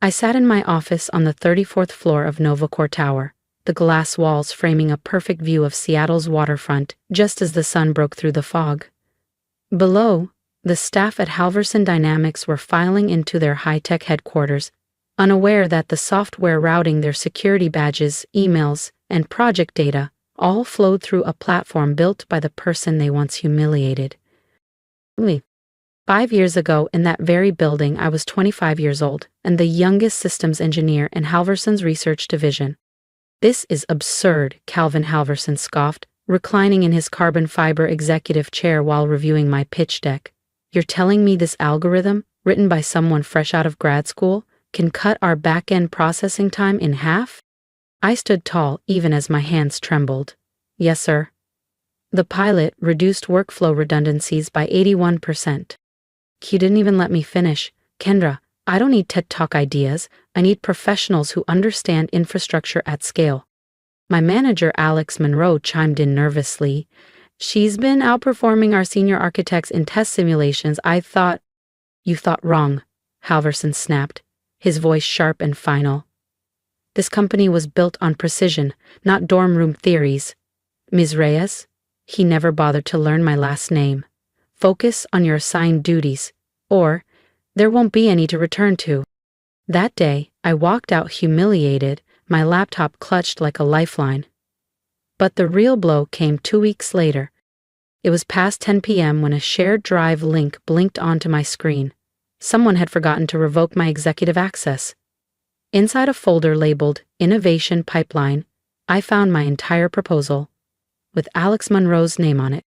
I sat in my office on the 34th floor of Novacor Tower, the glass walls framing a perfect view of Seattle's waterfront just as the sun broke through the fog. Below, the staff at Halverson Dynamics were filing into their high-tech headquarters, unaware that the software routing their security badges, emails, and project data all flowed through a platform built by the person they once humiliated. 5 years ago, in that very building, I was 25 years old and the youngest systems engineer in Halverson's research division. "This is absurd," Calvin Halverson scoffed, reclining in his carbon fiber executive chair while reviewing my pitch deck. "You're telling me this algorithm, written by someone fresh out of grad school, can cut our back-end processing time in half?" I stood tall even as my hands trembled. "Yes, sir. The pilot reduced workflow redundancies by 81%. He didn't even let me finish. "Kendra, I don't need TED Talk ideas. I need professionals who understand infrastructure at scale." My manager, Alex Monroe, chimed in nervously. "She's been outperforming our senior architects in test simulations. I thought—" "You thought wrong," Halverson snapped, his voice sharp and final. "This company was built on precision, not dorm room theories. Ms. Reyes," he never bothered to learn my last name, "focus on your assigned duties, or there won't be any to return to." That day, I walked out humiliated, my laptop clutched like a lifeline. But the real blow came 2 weeks later. It was past 10 p.m. when a shared drive link blinked onto my screen. Someone had forgotten to revoke my executive access. Inside a folder labeled Innovation Pipeline, I found my entire proposal, with Alex Monroe's name on it.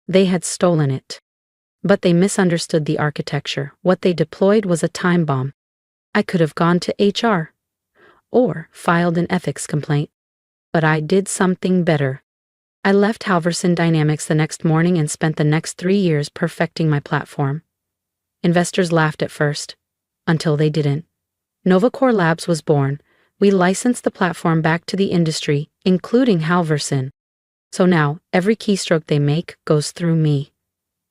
They had stolen it. But they misunderstood the architecture. What they deployed was a time bomb. I could have gone to HR or filed an ethics complaint. But I did something better. I left Halverson Dynamics the next morning and spent the next 3 years perfecting my platform. Investors laughed at first, until they didn't. Novacor Labs was born. We licensed the platform back to the industry, including Halverson. So now, every keystroke they make goes through me.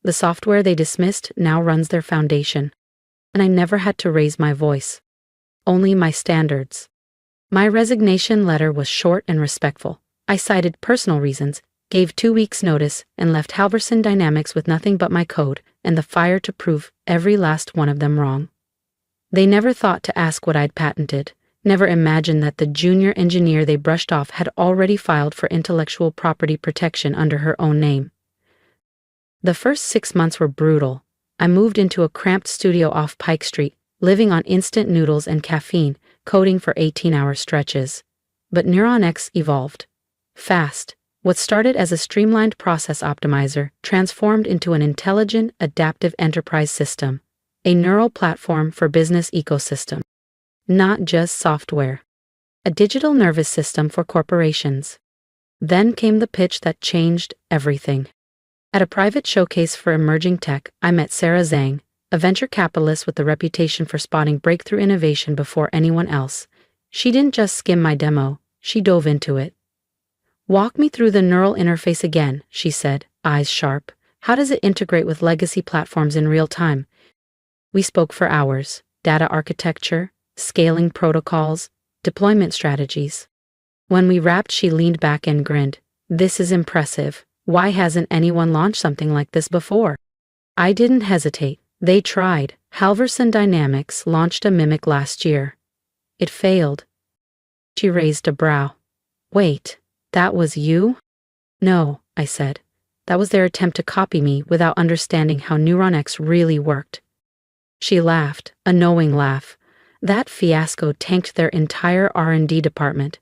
The software they dismissed now runs their foundation. And I never had to raise my voice. Only my standards. My resignation letter was short and respectful. I cited personal reasons, gave 2 weeks' notice, and left Halverson Dynamics with nothing but my code and the fire to prove every last one of them wrong. They never thought to ask what I'd patented, never imagined that the junior engineer they brushed off had already filed for intellectual property protection under her own name. The first 6 months were brutal. I moved into a cramped studio off Pike Street, living on instant noodles and caffeine, coding for 18-hour stretches. But NeuronX evolved. Fast. What started as a streamlined process optimizer transformed into an intelligent, adaptive enterprise system, a neural platform for business ecosystem. Not just software. A digital nervous system for corporations. Then came the pitch that changed everything. At a private showcase for emerging tech, I met Sarah Zhang, a venture capitalist with a reputation for spotting breakthrough innovation before anyone else. She didn't just skim my demo, she dove into it. "Walk me through the neural interface again," she said, eyes sharp. "How does it integrate with legacy platforms in real time?" We spoke for hours. Data architecture, scaling protocols, deployment strategies. When we wrapped, she leaned back and grinned. "This is impressive. Why hasn't anyone launched something like this before?" I didn't hesitate. They tried. Halverson Dynamics launched a mimic last year. It failed. She raised a brow. "Wait, that was you?" "No," I said. "That was their attempt to copy me without understanding how NeuronX really worked." She laughed, a knowing laugh. "That fiasco tanked their entire R&D department.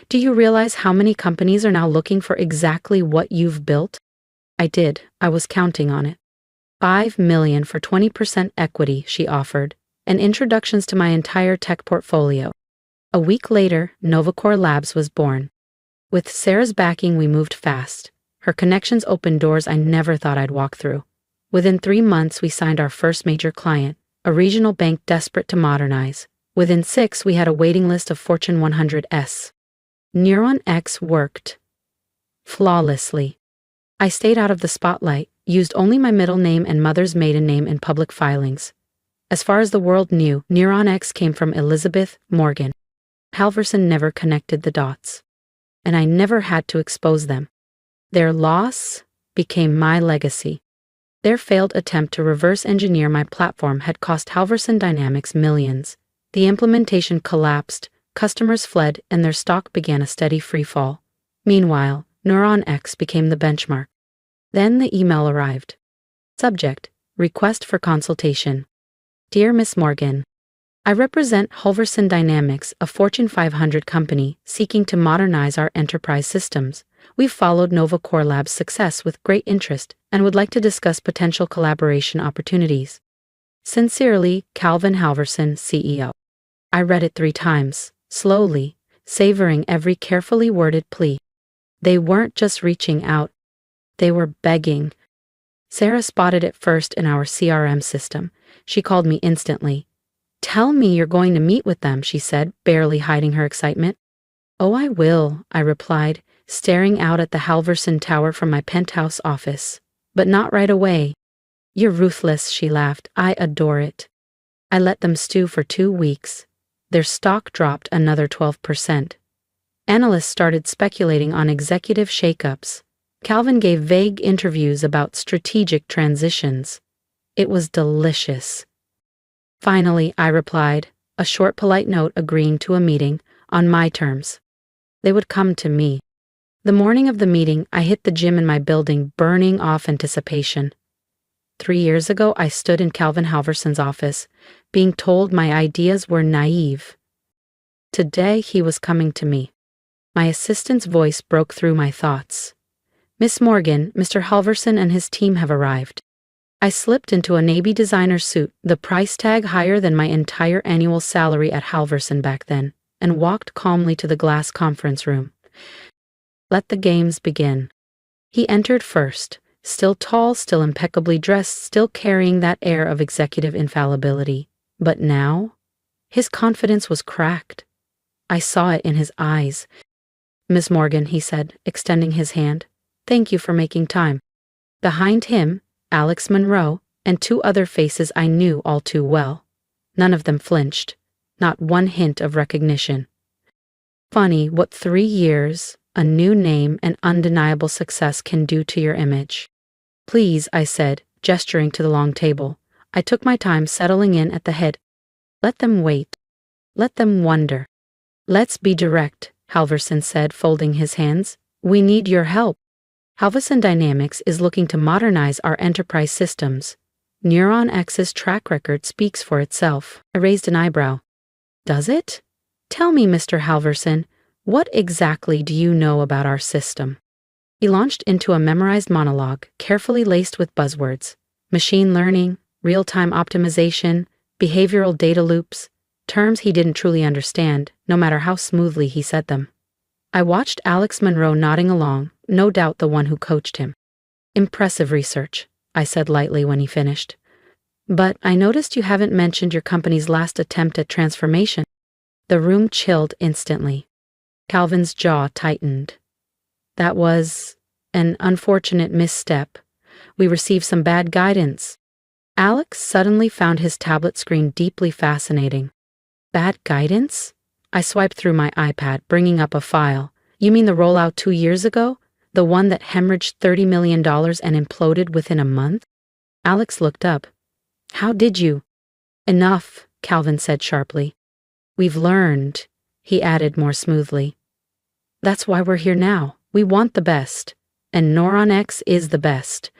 Do you realize how many companies are now looking for exactly what you've built?" I did. I was counting on it. $5 million for 20% equity, she offered, and introductions to my entire tech portfolio. A week later, Novacor Labs was born. With Sarah's backing, we moved fast. Her connections opened doors I never thought I'd walk through. Within 3 months, we signed our first major client, a regional bank desperate to modernize. Within 6, we had a waiting list of Fortune 100s. NeuronX worked flawlessly. I stayed out of the spotlight, used only my middle name and mother's maiden name in public filings. As far as the world knew, Neuron X came from Elizabeth Morgan. Halverson never connected the dots. And I never had to expose them. Their loss became my legacy. Their failed attempt to reverse engineer my platform had cost Halverson Dynamics millions. The implementation collapsed, customers fled, and their stock began a steady freefall. Meanwhile, Neuron X became the benchmark. Then the email arrived. Subject: Request for consultation. Dear Miss Morgan, I represent Halverson Dynamics, a Fortune 500 company seeking to modernize our enterprise systems. We've followed Nova Core Lab's success with great interest and would like to discuss potential collaboration opportunities. Sincerely, Calvin Halverson, CEO. I read it 3 times, slowly, savoring every carefully worded plea. They weren't just reaching out. They were begging. Sarah spotted it first in our CRM system. She called me instantly. Tell me you're going to meet with them, she said, barely hiding her excitement. Oh, I will, I replied, staring out at the Halverson Tower from my penthouse office. But not right away. You're ruthless, she laughed. I adore it. I let them stew for 2 weeks. Their stock dropped another 12%. Analysts started speculating on executive shakeups. Calvin gave vague interviews about strategic transitions. It was delicious. Finally, I replied, a short polite note agreeing to a meeting, on my terms. They would come to me. The morning of the meeting, I hit the gym in my building, burning off anticipation. 3 years ago, I stood in Calvin Halverson's office, being told my ideas were naive. Today, he was coming to me. My assistant's voice broke through my thoughts. Miss Morgan, Mr. Halverson and his team have arrived. I slipped into a navy designer suit, the price tag higher than my entire annual salary at Halverson back then, and walked calmly to the glass conference room. Let the games begin. He entered first, still tall, still impeccably dressed, still carrying that air of executive infallibility. But now, his confidence was cracked. I saw it in his eyes. Miss Morgan, he said, extending his hand, thank you for making time. Behind him, Alex Monroe, and 2 other faces I knew all too well. None of them flinched, not one hint of recognition. Funny what 3 years, a new name, and undeniable success can do to your image. Please, I said, gesturing to the long table. I took my time settling in at the head. Let them wait. Let them wonder. Let's be direct, Halverson said, folding his hands. We need your help. Halverson Dynamics is looking to modernize our enterprise systems. Neuron X's track record speaks for itself. I raised an eyebrow. Does it? Tell me, Mr. Halverson, what exactly do you know about our system? He launched into a memorized monologue, carefully laced with buzzwords. Machine learning, real-time optimization, behavioral data loops, terms he didn't truly understand, no matter how smoothly he said them. I watched Alex Monroe nodding along, no doubt the one who coached him. Impressive research, I said lightly when he finished. But I noticed you haven't mentioned your company's last attempt at transformation. The room chilled instantly. Calvin's jaw tightened. That was an unfortunate misstep. We received some bad guidance. Alex suddenly found his tablet screen deeply fascinating. Bad guidance? I swiped through my iPad, bringing up a file. You mean the rollout 2 years ago? The one that hemorrhaged $30 million and imploded within a month? Alex looked up. How did you? Enough, Calvin said sharply. We've learned, he added more smoothly. That's why we're here now. We want the best. And Neuron X is the best.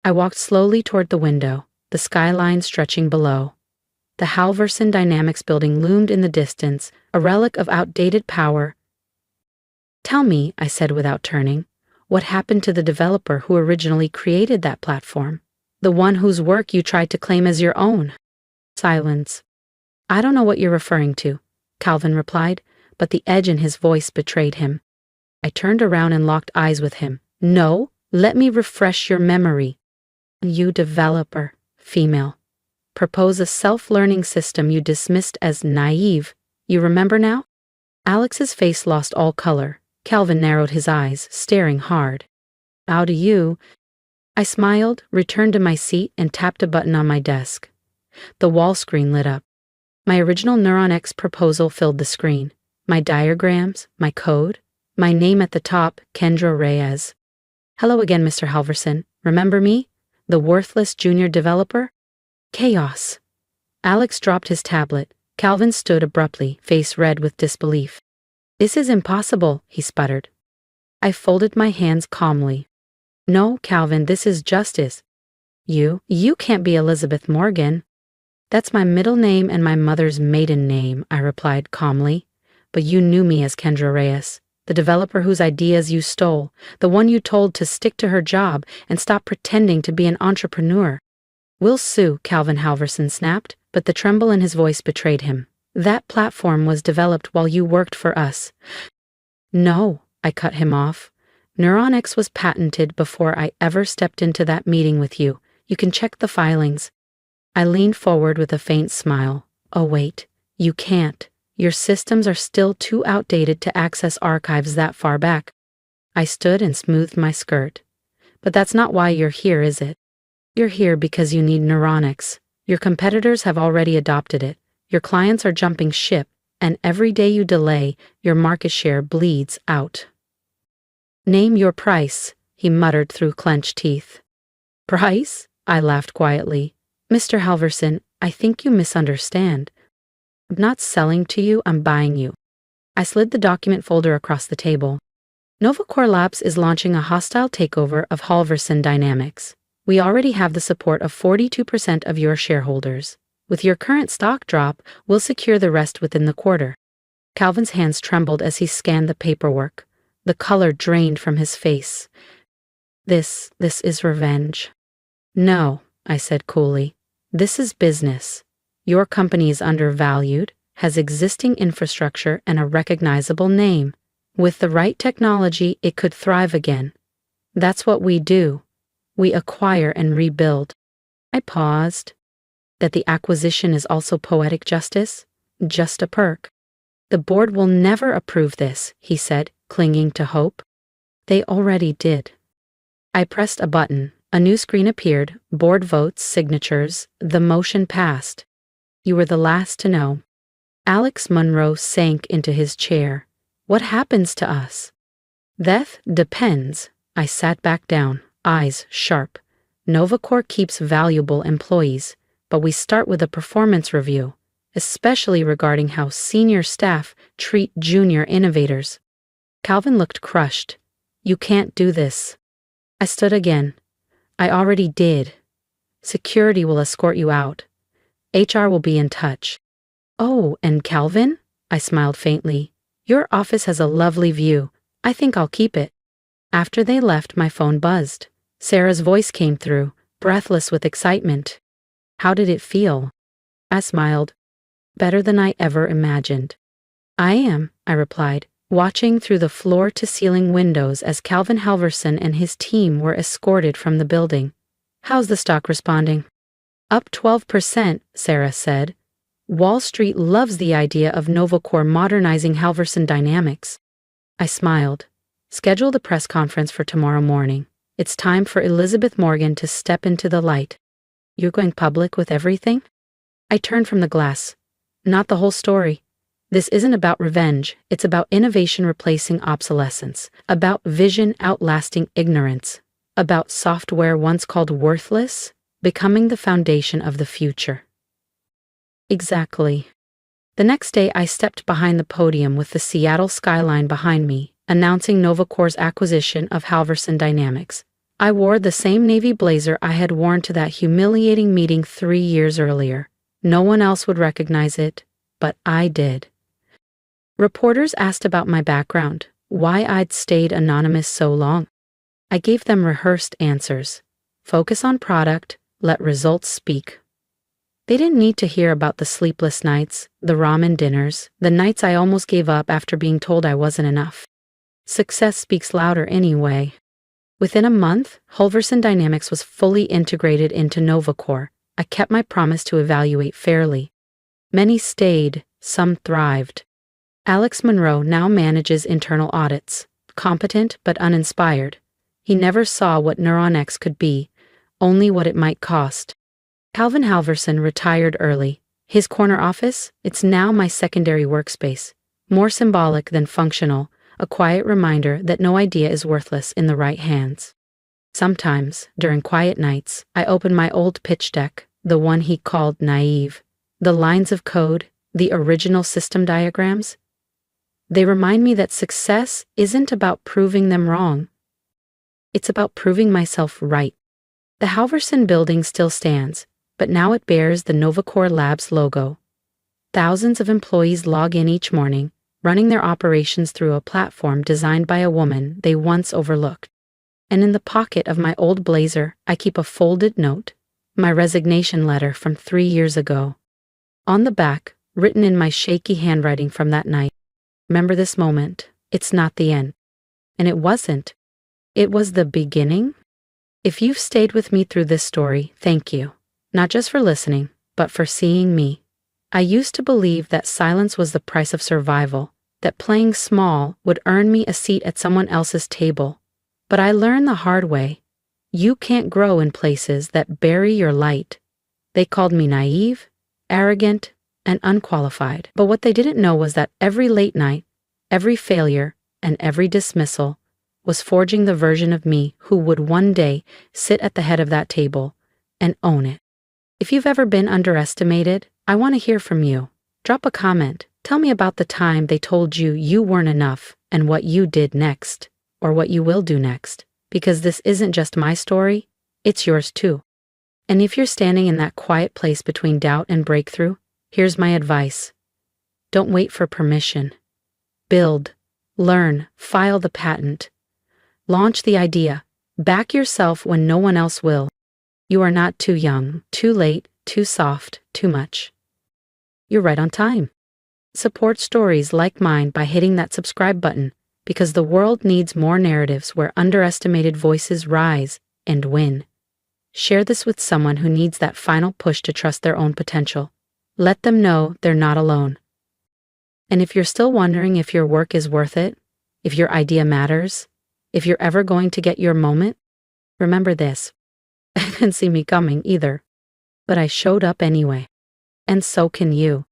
I walked slowly toward the window, the skyline stretching below. The Halverson Dynamics building loomed in the distance, a relic of outdated power. Tell me, I said without turning, what happened to the developer who originally created that platform? The one whose work you tried to claim as your own? Silence. I don't know what you're referring to, Calvin replied, but the edge in his voice betrayed him. I turned around and locked eyes with him. No, let me refresh your memory. You developer, female. Propose a self-learning system you dismissed as naive. You remember now? Alex's face lost all color. Calvin narrowed his eyes, staring hard. How do you? I smiled, returned to my seat, and tapped a button on my desk. the wall screen lit up. My original Neuron X proposal filled the screen. My diagrams, my code, my name at the top, Kendra Reyes. Hello again, Mr. Halverson. Remember me? The worthless junior developer? Chaos. Alex dropped his tablet. Calvin stood abruptly, face red with disbelief. This is impossible, he sputtered. I folded my hands calmly. No, Calvin, this is justice. You can't be Elizabeth Morgan. That's my middle name and my mother's maiden name, I replied calmly. But you knew me as Kendra Reyes, the developer whose ideas you stole, the one you told to stick to her job and stop pretending to be an entrepreneur. We'll sue, Calvin Halverson snapped, but the tremble in his voice betrayed him. That platform was developed while you worked for us. No, I cut him off. Neuron X was patented before I ever stepped into that meeting with you. You can check the filings. I leaned forward with a faint smile. Oh wait, you can't. Your systems are still too outdated to access archives that far back. I stood and smoothed my skirt. But that's not why you're here, is it? You're here because you need Neuron X. Your competitors have already adopted it. Your clients are jumping ship, and every day you delay, your market share bleeds out. Name your price, he muttered through clenched teeth. Price? I laughed quietly. Mr. Halverson, I think you misunderstand. I'm not selling to you, I'm buying you. I slid the document folder across the table. NovaCore Labs is launching a hostile takeover of Halverson Dynamics. We already have the support of 42% of your shareholders. With your current stock drop, we'll secure the rest within the quarter. Calvin's hands trembled as he scanned the paperwork. The color drained from his face. This is revenge. No, I said coolly. This is business. Your company is undervalued, has existing infrastructure and a recognizable name. With the right technology, it could thrive again. That's what we do. We acquire and rebuild. I paused. That the acquisition is also poetic justice? Just a perk. The board will never approve this, he said, clinging to hope. They already did. I pressed a button. A new screen appeared, board votes, signatures, the motion passed. You were the last to know. Alex Munro sank into his chair. What happens to us? Death depends. I sat back down, eyes sharp. NovaCore keeps valuable employees, but we start with a performance review, especially regarding how senior staff treat junior innovators. Calvin looked crushed. You can't do this. I stood again. I already did. Security will escort you out. HR will be in touch. Oh, and Calvin? I smiled faintly. Your office has a lovely view. I think I'll keep it. After they left, my phone buzzed. Sarah's voice came through, breathless with excitement. How did it feel? I smiled. Better than I ever imagined. I am, I replied, watching through the floor-to-ceiling windows as Calvin Halverson and his team were escorted from the building. How's the stock responding? Up 12%, Sarah said. Wall Street loves the idea of NovaCore modernizing Halverson Dynamics. I smiled. Schedule the press conference for tomorrow morning. It's time for Elizabeth Morgan to step into the light. You're going public with everything? I turned from the glass. Not the whole story. This isn't about revenge, it's about innovation replacing obsolescence, about vision outlasting ignorance, about software once called worthless, becoming the foundation of the future. Exactly. The next day I stepped behind the podium with the Seattle skyline behind me, announcing NovaCore's acquisition of Halverson Dynamics. I wore the same navy blazer I had worn to that humiliating meeting 3 years earlier. No one else would recognize it, but I did. Reporters asked about my background, why I'd stayed anonymous so long. I gave them rehearsed answers. Focus on product, let results speak. They didn't need to hear about the sleepless nights, the ramen dinners, the nights I almost gave up after being told I wasn't enough. Success speaks louder anyway. Within a month, Halverson Dynamics was fully integrated into NovaCore. I kept my promise to evaluate fairly. Many stayed, some thrived. Alex Munro now manages internal audits, competent but uninspired. He never saw what Neuron X could be, only what it might cost. Calvin Halverson retired early. His corner office, it's now my secondary workspace. More symbolic than functional, a quiet reminder that no idea is worthless in the right hands. Sometimes, during quiet nights, I open my old pitch deck, the one he called naive. The lines of code, the original system diagrams. They remind me that success isn't about proving them wrong. It's about proving myself right. The Halverson building still stands, but now it bears the NovaCore Labs logo. Thousands of employees log in each morning, running their operations through a platform designed by a woman they once overlooked. And in the pocket of my old blazer, I keep a folded note, my resignation letter from 3 years ago. On the back, written in my shaky handwriting from that night, remember this moment, it's not the end. And it wasn't. It was the beginning. If you've stayed with me through this story, thank you. Not just for listening, but for seeing me. I used to believe that silence was the price of survival, that playing small would earn me a seat at someone else's table. But I learned the hard way. You can't grow in places that bury your light. They called me naive, arrogant, and unqualified. But what they didn't know was that every late night, every failure, and every dismissal was forging the version of me who would one day sit at the head of that table and own it. If you've ever been underestimated, I want to hear from you. Drop a comment. Tell me about the time they told you you weren't enough and what you did next, or what you will do next, because this isn't just my story, it's yours too. And if you're standing in that quiet place between doubt and breakthrough, here's my advice. Don't wait for permission. Build, learn, file the patent. Launch the idea. Back yourself when no one else will. You are not too young, too late, too soft, too much. You're right on time. Support stories like mine by hitting that subscribe button, because the world needs more narratives where underestimated voices rise and win. Share this with someone who needs that final push to trust their own potential. Let them know they're not alone. And if you're still wondering if your work is worth it, if your idea matters, if you're ever going to get your moment, remember this. I didn't see me coming either, but I showed up anyway. And so can you.